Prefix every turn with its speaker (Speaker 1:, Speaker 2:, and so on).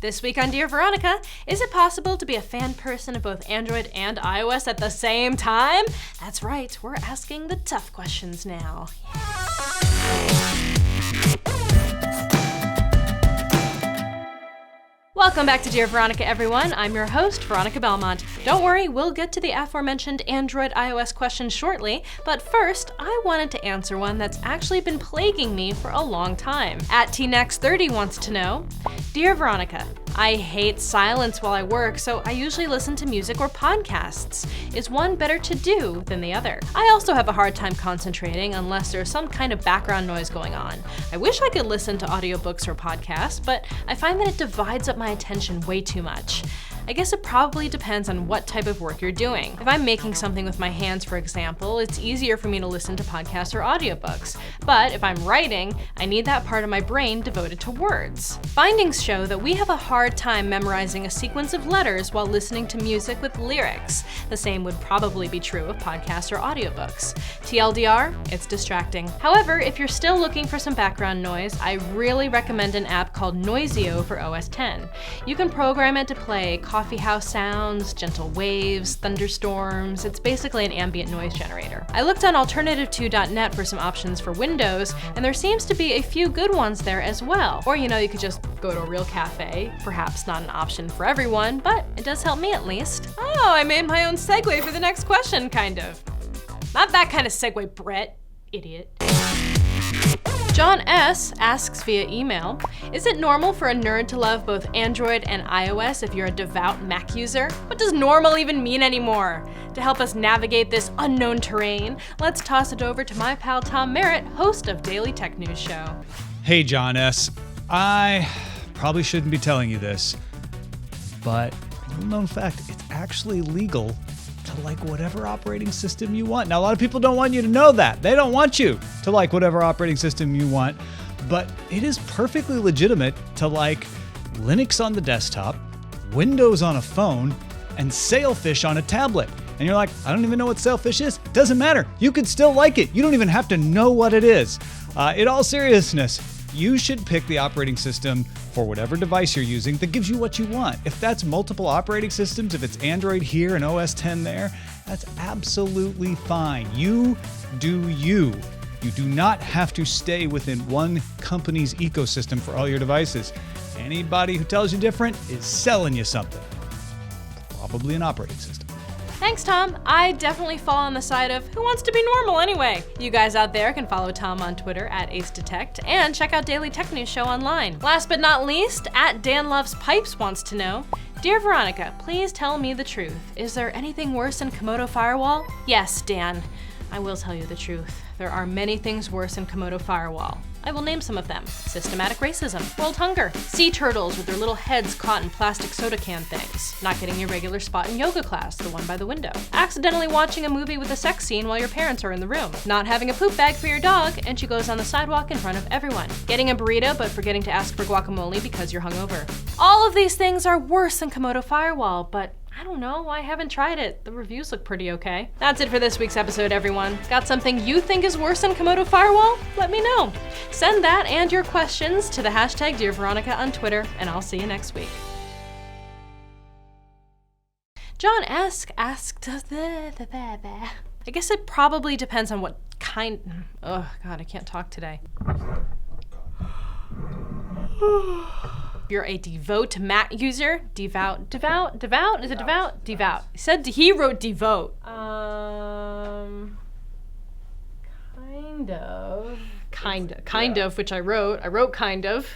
Speaker 1: This week on Dear Veronica, is it possible to be a fan person of both Android and iOS at the same time? That's right, we're asking the tough questions now. Welcome back to Dear Veronica, everyone. I'm your host, Veronica Belmont. Don't worry, we'll get to the aforementioned Android iOS questions shortly, but first, I wanted to answer one that's actually been plaguing me for a long time. At tnext30 wants to know, Dear Veronica, I hate silence while I work, so I usually listen to music or podcasts. Is one better to do than the other? I also have a hard time concentrating unless there's some kind of background noise going on. I wish I could listen to audiobooks or podcasts, but I find that it divides up my attention way too much. I guess it probably depends on what type of work you're doing. If I'm making something with my hands, for example, it's easier for me to listen to podcasts or audiobooks. But if I'm writing, I need that part of my brain devoted to words. Findings show that we have a hard time memorizing a sequence of letters while listening to music with lyrics. The same would probably be true of podcasts or audiobooks. TLDR, it's distracting. However, if you're still looking for some background noise, I really recommend an app called Noisio for OS X. You can program it to play coffee house sounds, gentle waves, thunderstorms. It's basically an ambient noise generator. I looked on alternative2.net for some options for Windows, and there seems to be a few good ones there as well. Or, you could just go to a real cafe. Perhaps not an option for everyone, but it does help me at least. Oh, I made my own segue for the next question, kind of. Not that kind of segue, Brett. Idiot. John S. asks via email, is it normal for a nerd to love both Android and iOS if you're a devout Mac user? What does normal even mean anymore? To help us navigate this unknown terrain, let's toss it over to my pal Tom Merritt, host of Daily Tech News Show.
Speaker 2: Hey, John S. I probably shouldn't be telling you this, but little known fact, it's actually legal to like whatever operating system you want. Now, a lot of people don't want you to know that. They don't want you to like whatever operating system you want, but it is perfectly legitimate to like Linux on the desktop, Windows on a phone, and Sailfish on a tablet. And you're like, I don't even know what Sailfish is. Doesn't matter. You could still like it. You don't even have to know what it is. In all seriousness, you should pick the operating system for whatever device you're using that gives you what you want. If that's multiple operating systems, if it's Android here and OS X there, that's absolutely fine. You do you. You do not have to stay within one company's ecosystem for all your devices. Anybody who tells you different is selling you something. Probably an operating system.
Speaker 1: Thanks, Tom. I definitely fall on the side of who wants to be normal anyway. You guys out there can follow Tom on Twitter at AceDetect and check out Daily Tech News Show online. Last but not least, at Dan Loves Pipes wants to know, Dear Veronica, please tell me the truth. Is there anything worse than Komodo Firewall? Yes, Dan. I will tell you the truth. There are many things worse than Komodo Firewall. I will name some of them. Systematic racism, world hunger, sea turtles with their little heads caught in plastic soda can things, not getting your regular spot in yoga class, the one by the window, accidentally watching a movie with a sex scene while your parents are in the room, not having a poop bag for your dog and she goes on the sidewalk in front of everyone, getting a burrito but forgetting to ask for guacamole because you're hungover. All of these things are worse than Komodo Firewall, but I don't know, I haven't tried it. The reviews look pretty okay. That's it for this week's episode, everyone. Got something you think is worse than Komodo Firewall? Let me know. Send that and your questions to the hashtag Dear Veronica on Twitter, and I'll see you next week. John asked, I guess it probably depends on what kind, oh God, I can't talk today. You're a devout Mac user? Devout? Is it devout? Devout. He wrote devote. Kind of, which I wrote. I wrote kind of.